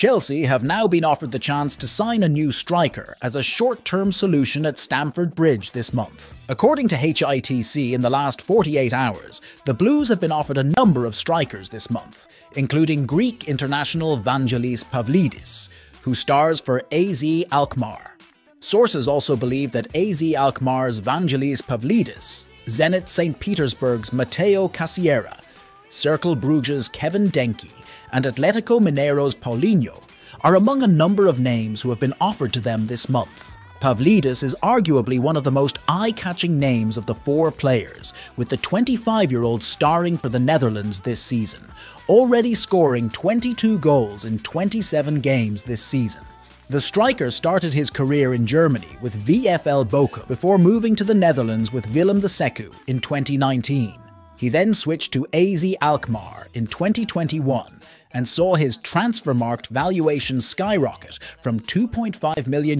Chelsea have now been offered the chance to sign a new striker as a short-term solution at Stamford Bridge this month. According to HITC, in the last 48 hours, the Blues have been offered a number of strikers this month, including Greek international Vangelis Pavlidis, who stars for AZ Alkmaar. Sources also believe that AZ Alkmaar's Vangelis Pavlidis, Zenit St. Petersburg's Matteo Cassiera, Cercle Bruges' Kevin Denke, and Atletico Mineiro's Paulinho are among a number of names who have been offered to them this month. Pavlidis is arguably one of the most eye-catching names of the four players, with the 25-year-old starring for the Netherlands this season, already scoring 22 goals in 27 games this season. The striker started his career in Germany with VfL Bochum before moving to the Netherlands with Willem II in 2019. He then switched to AZ Alkmaar in 2021 and saw his transfermarkt valuation skyrocket from €2.5 million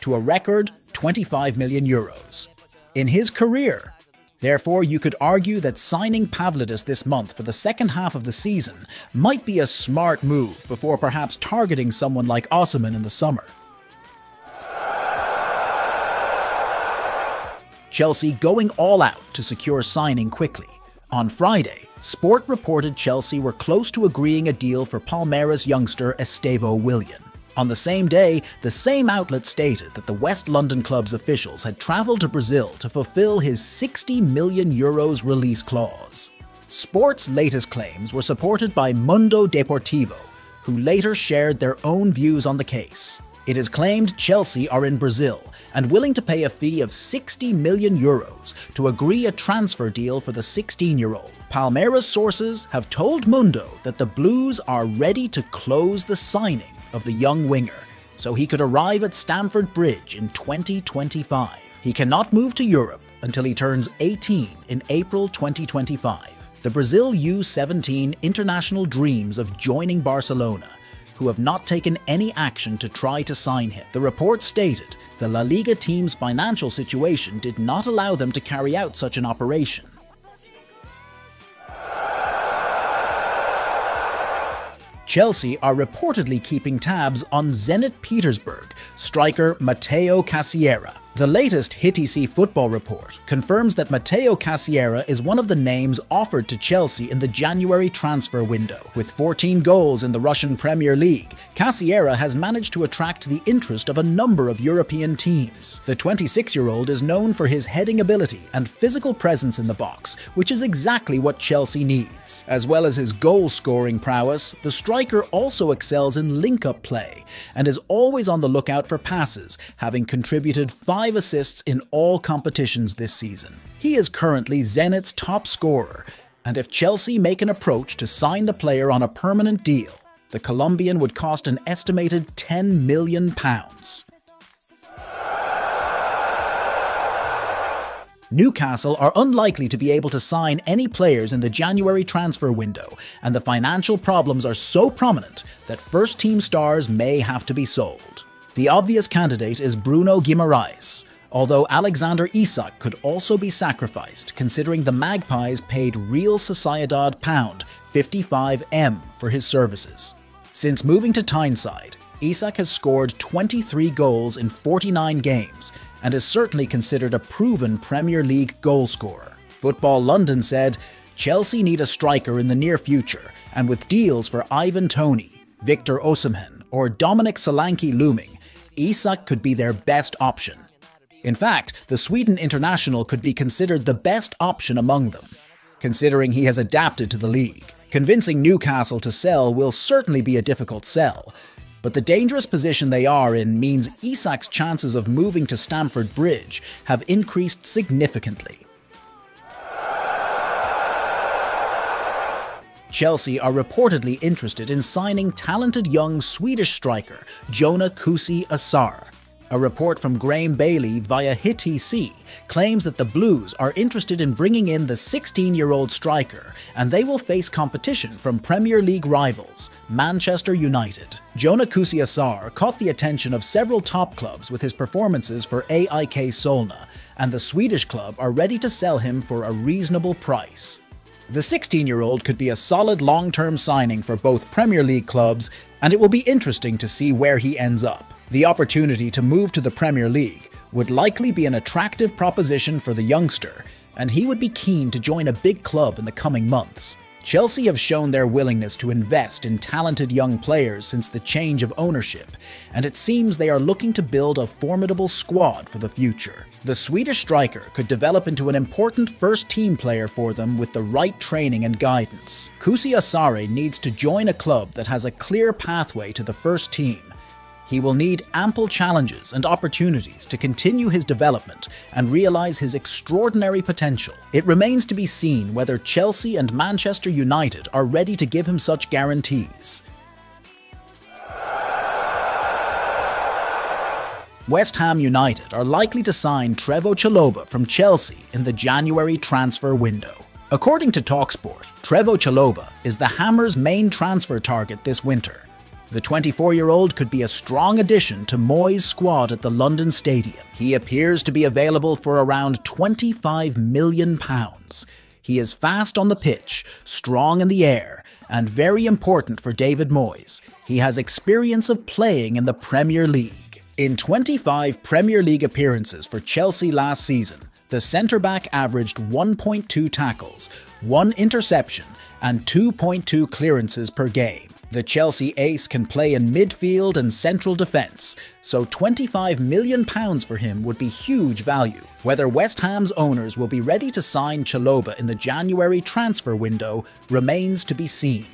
to a record €25 million. In his career, therefore, you could argue that signing Pavlidis this month for the second half of the season might be a smart move before perhaps targeting someone like Osimhen in the summer. Chelsea going all out to secure signing quickly. On Friday, Sport reported Chelsea were close to agreeing a deal for Palmeiras youngster Estevo Willian. On the same day, the same outlet stated that the West London club's officials had travelled to Brazil to fulfill his €60 million release clause. Sport's latest claims were supported by Mundo Deportivo, who later shared their own views on the case. It is claimed Chelsea are in Brazil and willing to pay a fee of €60 million to agree a transfer deal for the 16-year-old. Palmeiras sources have told Mundo that the Blues are ready to close the signing of the young winger, so he could arrive at Stamford Bridge in 2025. He cannot move to Europe until he turns 18 in April 2025. The Brazil U17 international dreams of joining Barcelona, who have not taken any action to try to sign him. The report stated the La Liga team's financial situation did not allow them to carry out such an operation. Chelsea are reportedly keeping tabs on Zenit Petersburg striker Matteo Cassiera. The latest HITC football report confirms that Matteo Cassiera is one of the names offered to Chelsea in the January transfer window. With 14 goals in the Russian Premier League, Cassiera has managed to attract the interest of a number of European teams. The 26-year-old is known for his heading ability and physical presence in the box, which is exactly what Chelsea needs. As well as his goal-scoring prowess, the striker also excels in link-up play and is always on the lookout for passes, having contributed 5 assists in all competitions this season. He is currently Zenit's top scorer, and if Chelsea make an approach to sign the player on a permanent deal, the Colombian would cost an estimated £10 million. Newcastle are unlikely to be able to sign any players in the January transfer window, and the financial problems are so prominent that first-team stars may have to be sold. The obvious candidate is Bruno Guimaraes, although Alexander Isak could also be sacrificed, considering the Magpies paid Real Sociedad £55M for his services. Since moving to Tyneside, Isak has scored 23 goals in 49 games and is certainly considered a proven Premier League goalscorer. Football London said, Chelsea need a striker in the near future, and with deals for Ivan Toney, Victor Osimhen, or Dominic Solanke looming, Isak could be their best option. In fact, the Sweden international could be considered the best option among them, considering he has adapted to the league. Convincing Newcastle to sell will certainly be a difficult sell, but the dangerous position they are in means Isak's chances of moving to Stamford Bridge have increased significantly. Chelsea are reportedly interested in signing talented young Swedish striker Jonas Asar. A report from Graham Bailey via HITC claims that the Blues are interested in bringing in the 16-year-old striker, and they will face competition from Premier League rivals, Manchester United. Jonas Asar caught the attention of several top clubs with his performances for AIK Solna, and the Swedish club are ready to sell him for a reasonable price. The 16-year-old could be a solid long-term signing for both Premier League clubs, and it will be interesting to see where he ends up. The opportunity to move to the Premier League would likely be an attractive proposition for the youngster, and he would be keen to join a big club in the coming months. Chelsea have shown their willingness to invest in talented young players since the change of ownership, and it seems they are looking to build a formidable squad for the future. The Swedish striker could develop into an important first-team player for them with the right training and guidance. Asar needs to join a club that has a clear pathway to the first team. He will need ample challenges and opportunities to continue his development and realise his extraordinary potential. It remains to be seen whether Chelsea and Manchester United are ready to give him such guarantees. West Ham United are likely to sign Trevo from Chelsea in the January transfer window. According to TalkSport, Trevo is the Hammers' main transfer target this winter. The 24-year-old could be a strong addition to Moyes' squad at the London Stadium. He appears to be available for around £25 million. He is fast on the pitch, strong in the air, and very important for David Moyes. He has experience of playing in the Premier League. In 25 Premier League appearances for Chelsea last season, the centre-back averaged 1.2 tackles, 1 interception, and 2.2 clearances per game. The Chelsea ace can play in midfield and central defence, so £25 million for him would be huge value. Whether West Ham's owners will be ready to sign Chalobah in the January transfer window remains to be seen.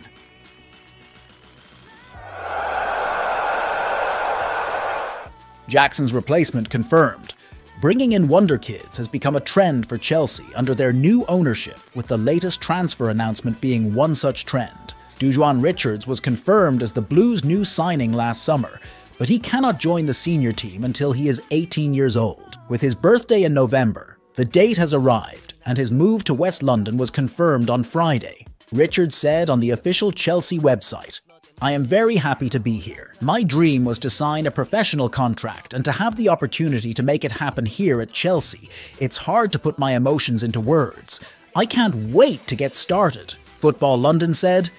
Jackson's replacement confirmed. Bringing in wonder kids has become a trend for Chelsea under their new ownership, with the latest transfer announcement being one such trend. Dujuan Richards was confirmed as the Blues' new signing last summer, but he cannot join the senior team until he is 18 years old. With his birthday in November, the date has arrived, and his move to West London was confirmed on Friday. Richards said on the official Chelsea website, "I am very happy to be here. My dream was to sign a professional contract and to have the opportunity to make it happen here at Chelsea. It's hard to put my emotions into words. I can't wait to get started." Football London said,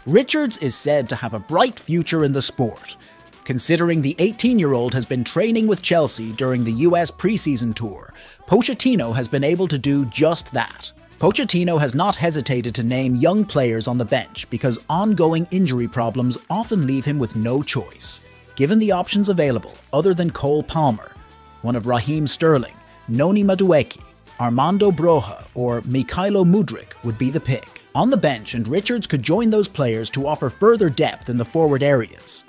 Richards is said to have a bright future in the sport. Considering the 18-year-old has been training with Chelsea during the US preseason tour, Pochettino has been able to do just that. Pochettino has not hesitated to name young players on the bench because ongoing injury problems often leave him with no choice. Given the options available other than Cole Palmer, one of Raheem Sterling, Noni Madueke, Armando Broja, or Mikhailo Mudryk would be the pick. On the bench, and Richards could join those players to offer further depth in the forward areas.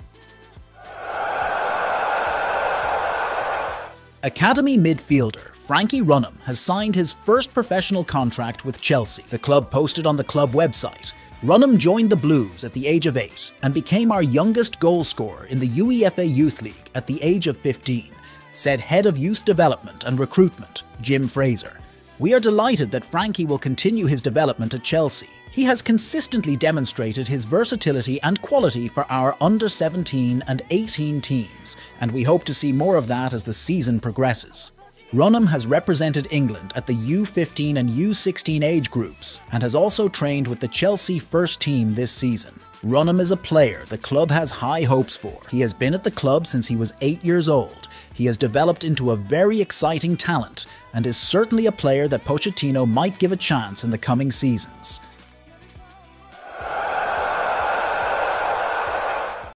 Academy midfielder Frankie Runam has signed his first professional contract with Chelsea, the club posted on the club website. Runam joined the Blues at the age of 8 and became our youngest goal scorer in the UEFA Youth League at the age of 15, said Head of Youth Development and Recruitment, Jim Fraser. "We are delighted that Frankie will continue his development at Chelsea. He has consistently demonstrated his versatility and quality for our under-17 and 18 teams, and we hope to see more of that as the season progresses." Runam has represented England at the U15 and U16 age groups and has also trained with the Chelsea first team this season. Runam is a player the club has high hopes for. He has been at the club since he was 8 years old. He has developed into a very exciting talent and is certainly a player that Pochettino might give a chance in the coming seasons.